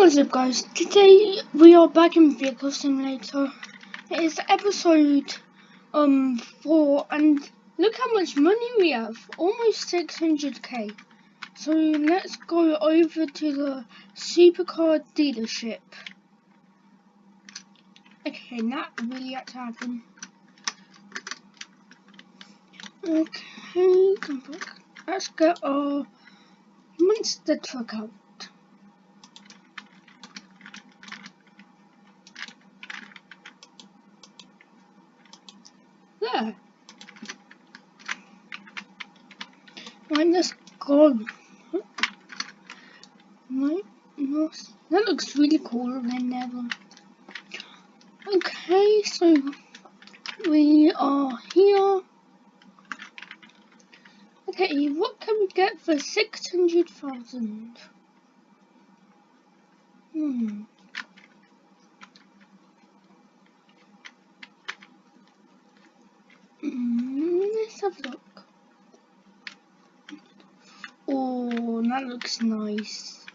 What's up guys, today we are back in Vehicle Simulator. It is episode 4 and look how much money we have, almost 600k. So let's go over to the supercar dealership. Okay, that really had to happen. Okay, come back. Let's get our monster truck out. There. Right, let's go. Right, no, that looks really cool. Then never. Okay, so we are here. Okay, what can we get for 600,000? Let's have a look. Oh, that looks nice.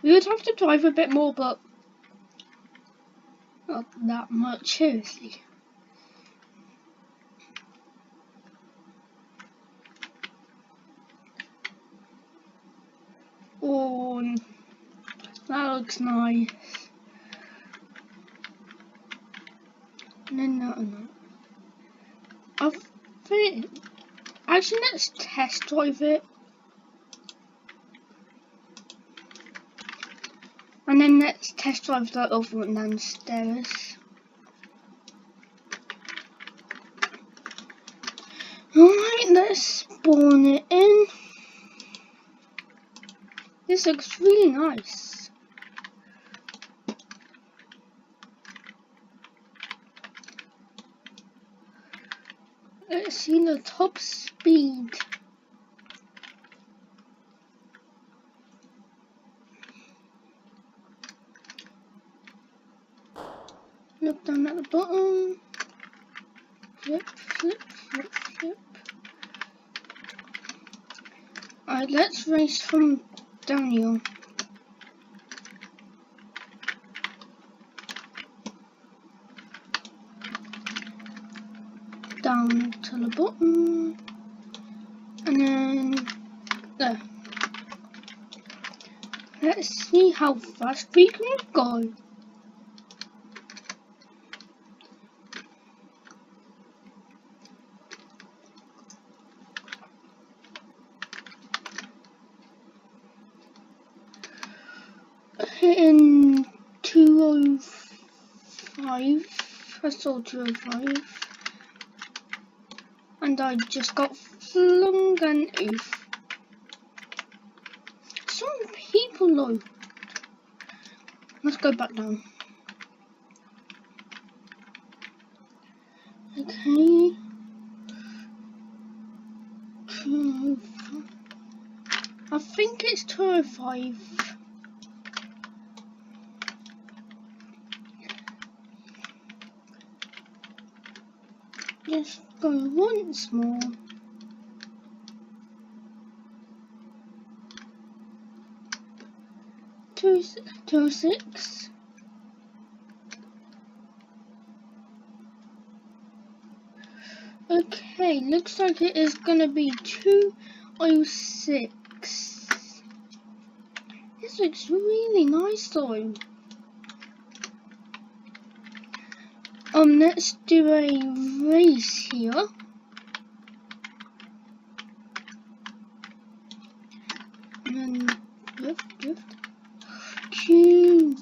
We would have to drive a bit more, but not that much, seriously. Oh, that looks nice. No. I think. Actually, let's test drive it. And then let's test drive that other one downstairs. Alright, let's spawn it in. This looks really nice. Let's see the top speed. Look down at the bottom. Flip. Alright, let's race from down here. Down to the bottom. And then there. Let's see how fast we can go. Hitting 205. I saw 205. And I just got flung and oof. Some people though. Let's go back down. Okay. 205. I think it's 205. Just go once more. Two six. Okay, looks like it is gonna be 206. This looks really nice though. Let's do a race here. And then drift. Q.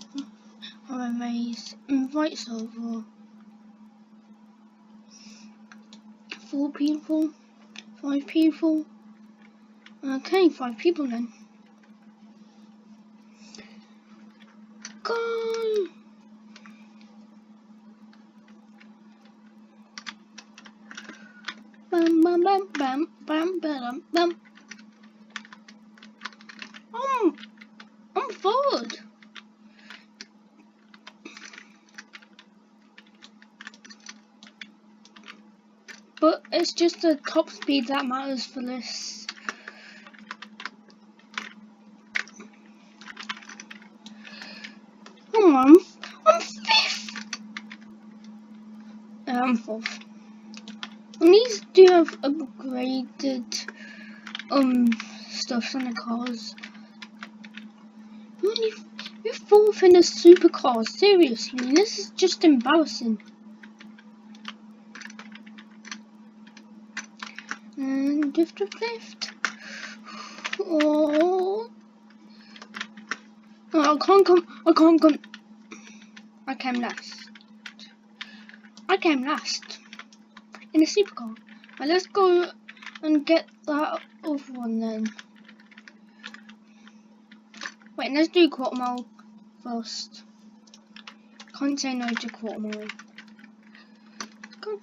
Or a race. Invite server. 4 people. 5 people. Okay, 5 people then. Go! Bam. I'm forward. But it's just the top speed that matters for this. No, I'm fifth. I'm fourth. And these do have upgraded stuff on the cars. You're fourth in a supercar. Seriously, this is just embarrassing. And fifth to fifth. Oh, I can't come. I came last. In a supercar. Right, let's go and get that other one then. Wait, let's do quarter mile first. Can't say no to quarter mile. Go.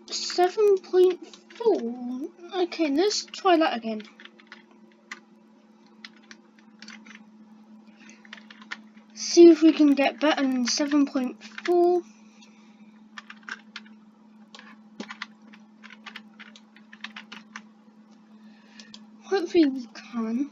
7.4. Okay, let's try that again. See if we can get better than 7.4. Hopefully we can.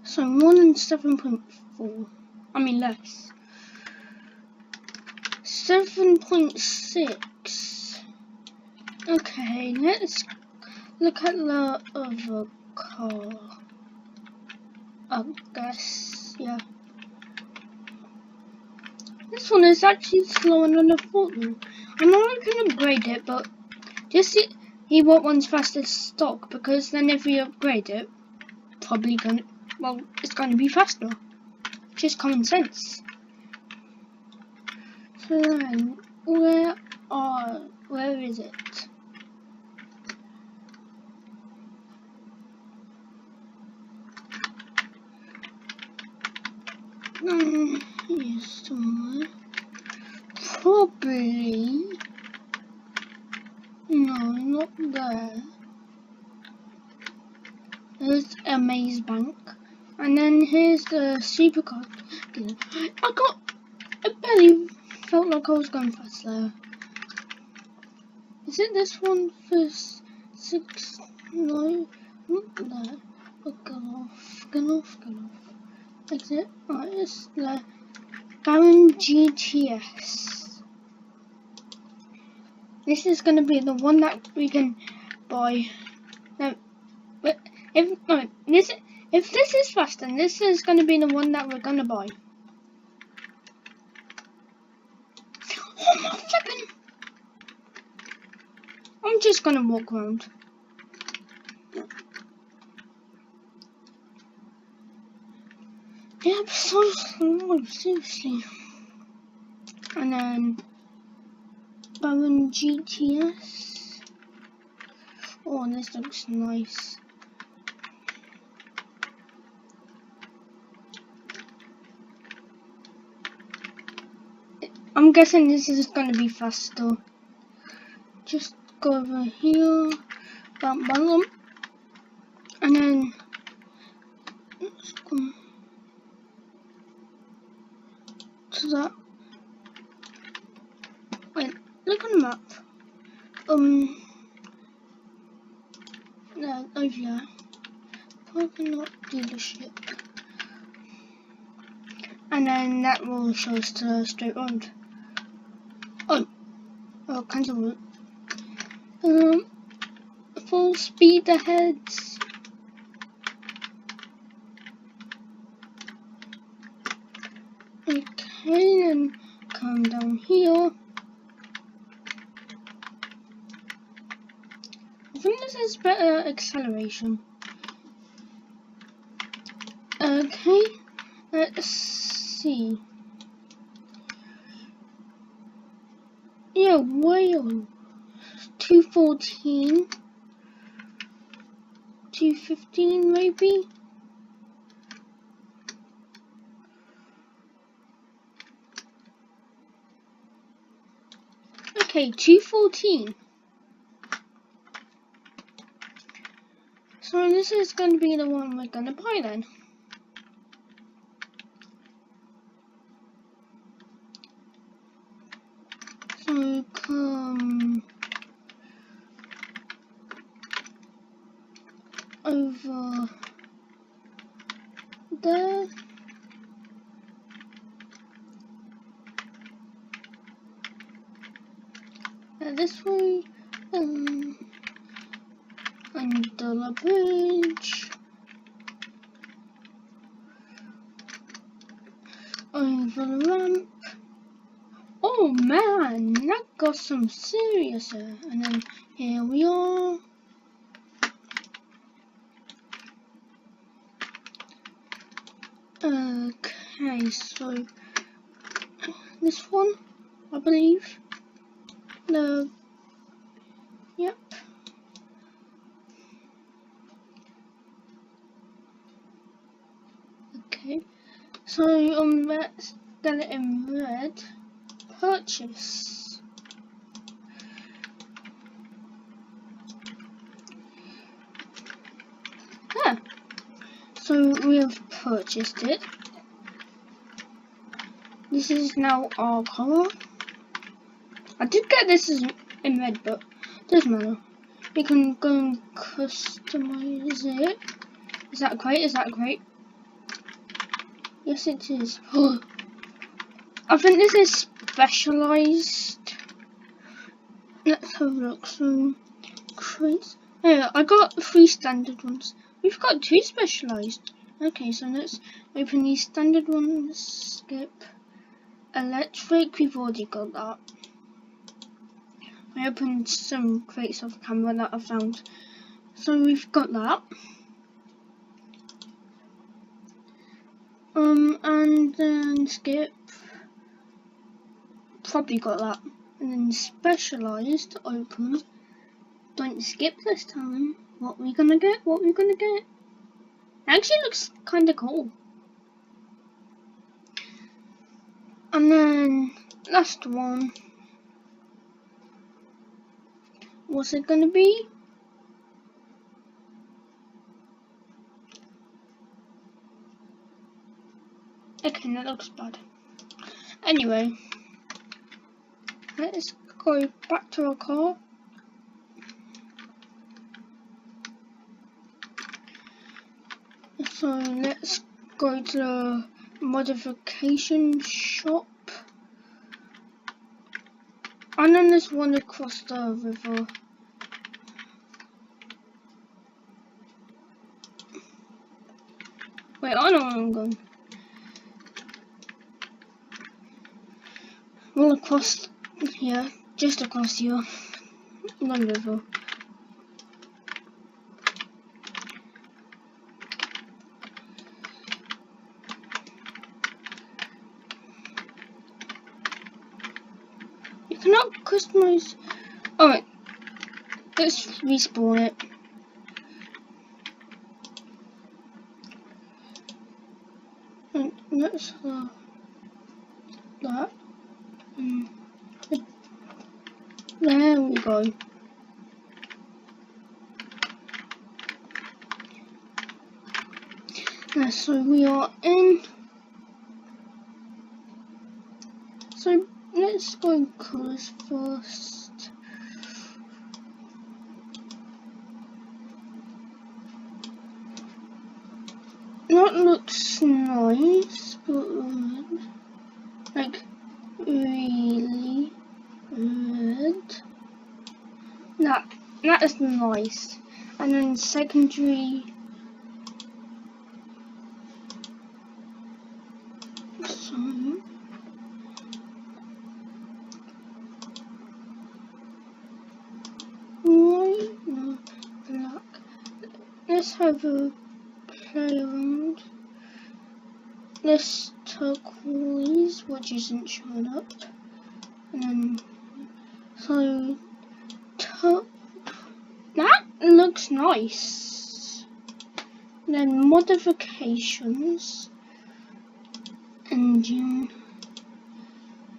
So more than 7.4. I mean less. 7.6. Okay, let's look at the other car. I guess, yeah. This one is actually slower than I thought. I know I can upgrade it, but just see what one's fastest stock, because then if we upgrade it, it's gonna be faster. Just common sense. So then, where is it? Here's somewhere. Probably. No, not there. There's a maze bank. And then here's the supercar. I barely felt like I was going fast there. Is it this one for 6? No, not there. Oh, get off. Exit. Alright, it's the Baron GTS. This is gonna be the one that we can buy. No, but if this is fast, then this is gonna be the one that we're gonna buy. Oh my flippin'! I'm just gonna walk around. Yeah, so slow, seriously. And then Baron GTS. Oh, this looks nice. I'm guessing this is gonna be faster. Just go over here, bump, and then let's go to that. Wait, look on the map. No, over here. Parking lot dealership. And then that will show us to the straight road. Oh, cancel route. Full speed ahead. Okay, and come down here. I think this is better acceleration. Okay, let's see. Yeah, whale. 214. 215 maybe. Okay, 214. So this is going to be the one we're going to buy then. So come over there. This way. Under the bridge. Over the ramp. Oh man, that got some serious. And then here we are. Okay, so this one, I believe. No. Yep. Okay. So let's get it in red. Purchase. Yeah. So we have purchased it. This is now our color. I did get this in red, but it doesn't matter. We can go and customize it. Is that great? Is that great? Yes, it is. I think this is specialized. Let's have a look. So, crates. Yeah, I got 3 standard ones. We've got 2 specialized. Okay, so let's open these standard ones. Skip. Electric, we've already got that. I opened some crates off camera that I found. So we've got that. And then skip. Probably got that. And then specialized, open. Don't skip this time. What we gonna get? What we gonna get? Actually looks kinda cool. And then last one. What's it gonna be? Okay, that looks bad. Anyway, let's go back to our car. So let's go to the modification shop. And then there's one across the river. Wait, I know where I'm going. Well, across here, just across here, the river. You cannot customize. Alright, let's respawn it. And let's that. There we go. So we are in. So let's go colours first. That looks nice, but like really red. That is nice. And then secondary. So white, no, black. Let's have a play around. This turquoise, which isn't showing up. And then so that looks nice. And then modifications. Engine.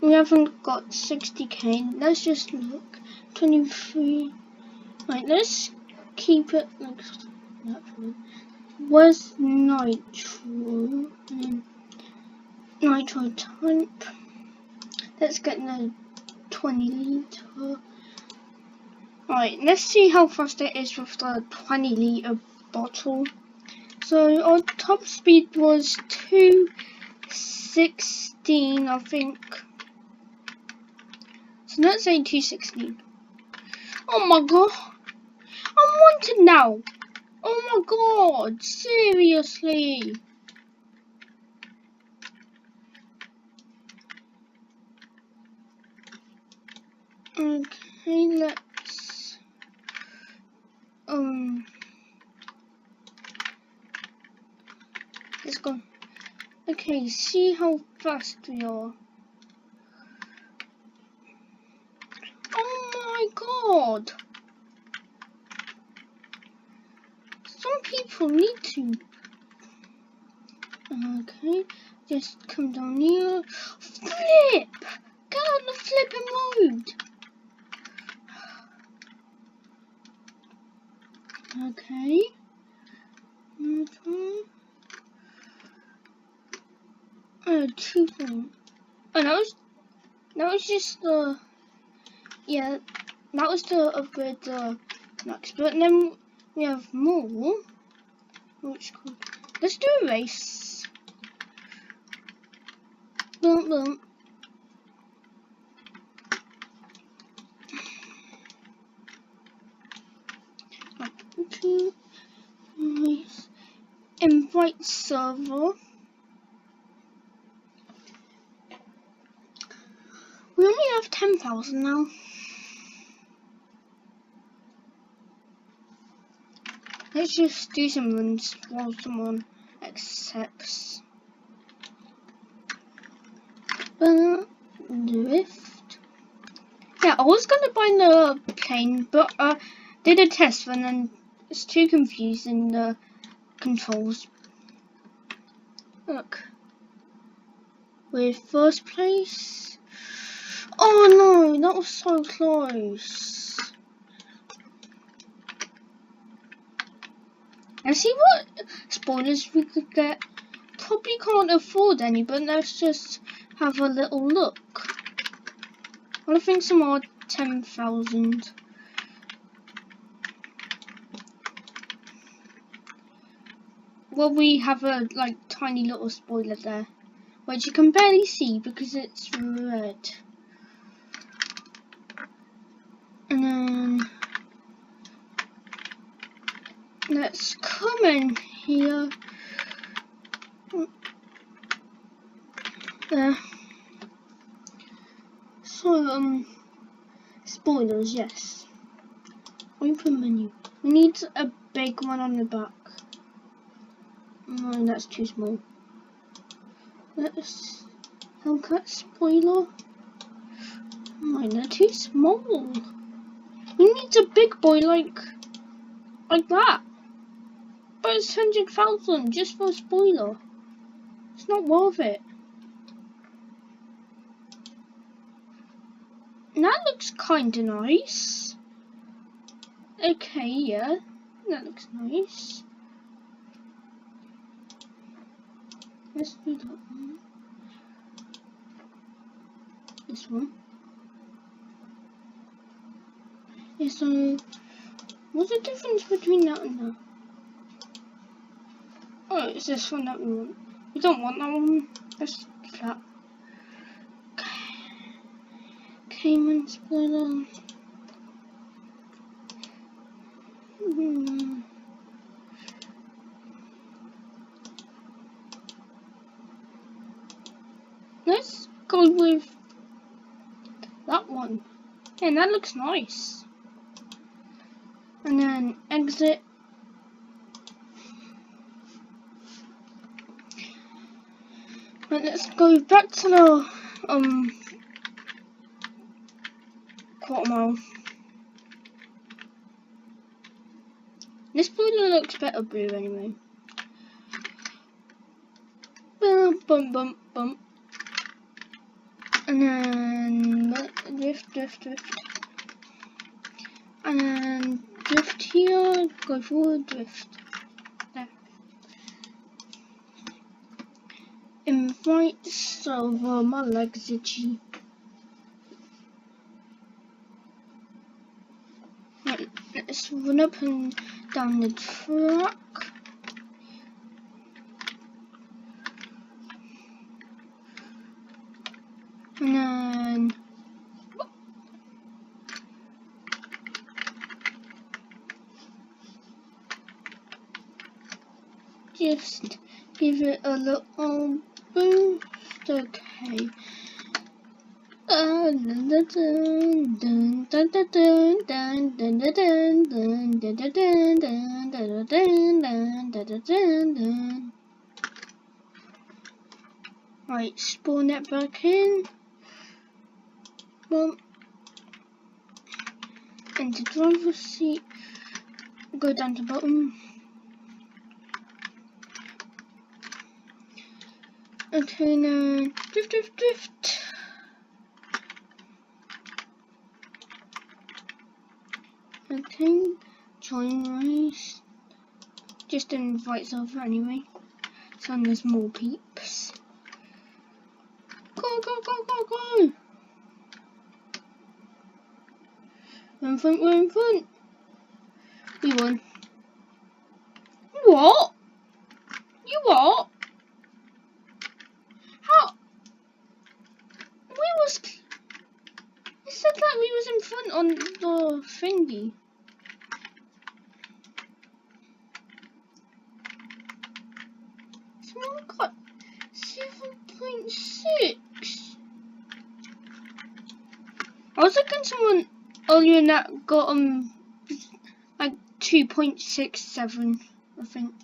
We haven't got 60k. Let's just look. 23. Right, let's keep it like that. Where's nitro? Nitro type. Let's get the 20 litre. Right, let's see how fast it is with the 20 litre bottle. So our top speed was 216, I think. So let's say 216. Oh my god, I'm wanted now. Oh my god, seriously. Okay, let's let's go. Okay, see how fast we are. Oh my god. Some people need to. Okay, just come down here. Flip! Get on the flipping road. Okay. Oh, 2 points. Oh, that was just the, yeah, that was the upgrade the next. But then we have more. Which could, let's do a race. Boom, boom. Okay. Race. Invite server. We only have 10,000 now. Let's just do some runs while someone accepts. Drift. Yeah, I was gonna buy the plane, but did a test run and it's too confusing, the controls. Look. We're first place. Oh no, that was so close. Let's see what spoilers we could get. Probably can't afford any, but let's just have a little look. I think some are 10,000. Well, we have a like tiny little spoiler there, which you can barely see because it's red. And then let's come in here. There. So spoilers, yes. Open menu. We need a big one on the back. No, that's too small. Let's Hellcat spoiler. No, they're too small. We need a big boy like that. But it's 100,000 just for a spoiler. It's not worth it. That looks kinda nice. Okay, yeah, that looks nice. Let's do that one. This one. Yeah, so what's the difference between that and that? Oh, it's this one that we want. We don't want that one. That's flat. Cayman spoiler. Let's go with that one. Yeah, that looks nice. And then exit. Right, let's go back to the quarter mile. This blue looks better blue anyway. Bum bum bum bum. And then drift. And then drift here, go forward, drift. There. Invite server, my legs itchy. run up and down the track. And then just give it a little boost. Okay. Right, spawn it back in. Well, into driver's seat. Go down to bottom. Okay, now drift. Okay, join race. Just invite over anyway. So there's more peeps. Go. We're in front. We won. What? You what? How? It said like we was in front on the thingy. Someone got 7.6. I was looking at someone earlier that got like 2.67, I think.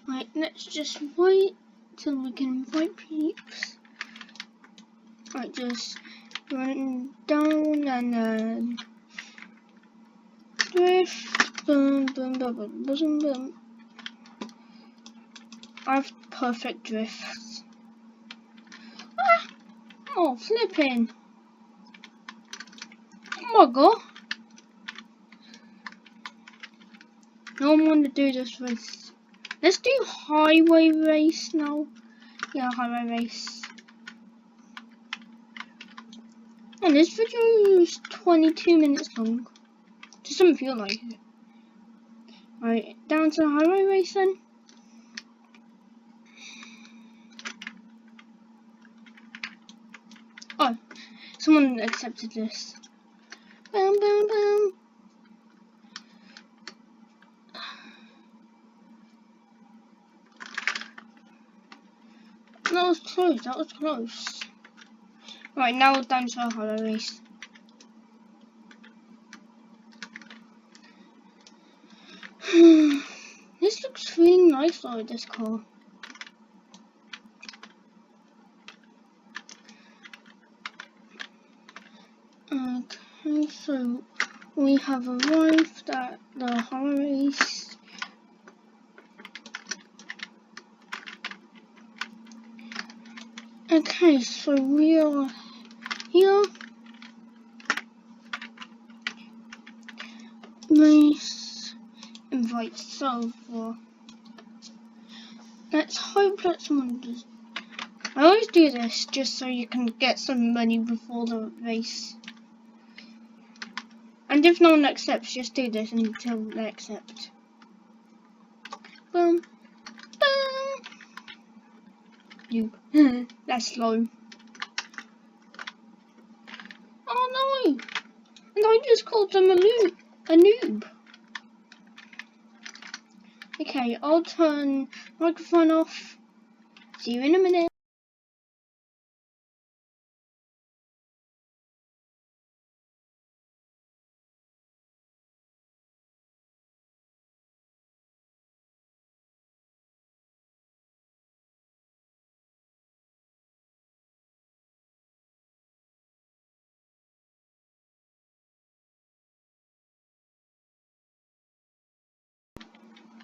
Right, let's just wait till we can invite peeps. Right, just run down and then drift. Boom. I have perfect drifts. Ah! Oh, flipping. Oh my god. No one want to do this race. Let's do highway race now. Yeah, highway race. And this video is 22 minutes long. Doesn't feel like it. Right, down to the highway race then. Oh, someone accepted this. Boom. That was close. Right, now we're down to the highway race. This looks really nice though, this car. Okay, so we have arrived at the highway race. Okay, so we are here. Race invite server. Let's hope that someone does. I always do this just so you can get some money before the race. And if no one accepts, just do this until they accept. Boom. You. That's slow. Oh no! And I just called them a noob. Okay, I'll turn microphone off. See you in a minute.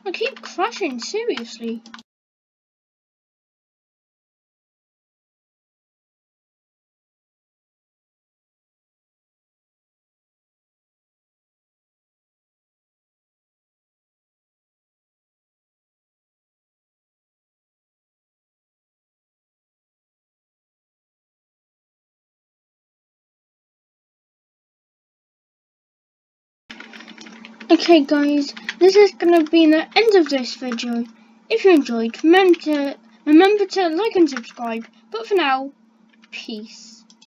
I keep crashing, seriously. Okay guys, this is gonna be the end of this video. If you enjoyed, remember to like and subscribe. But for now, peace.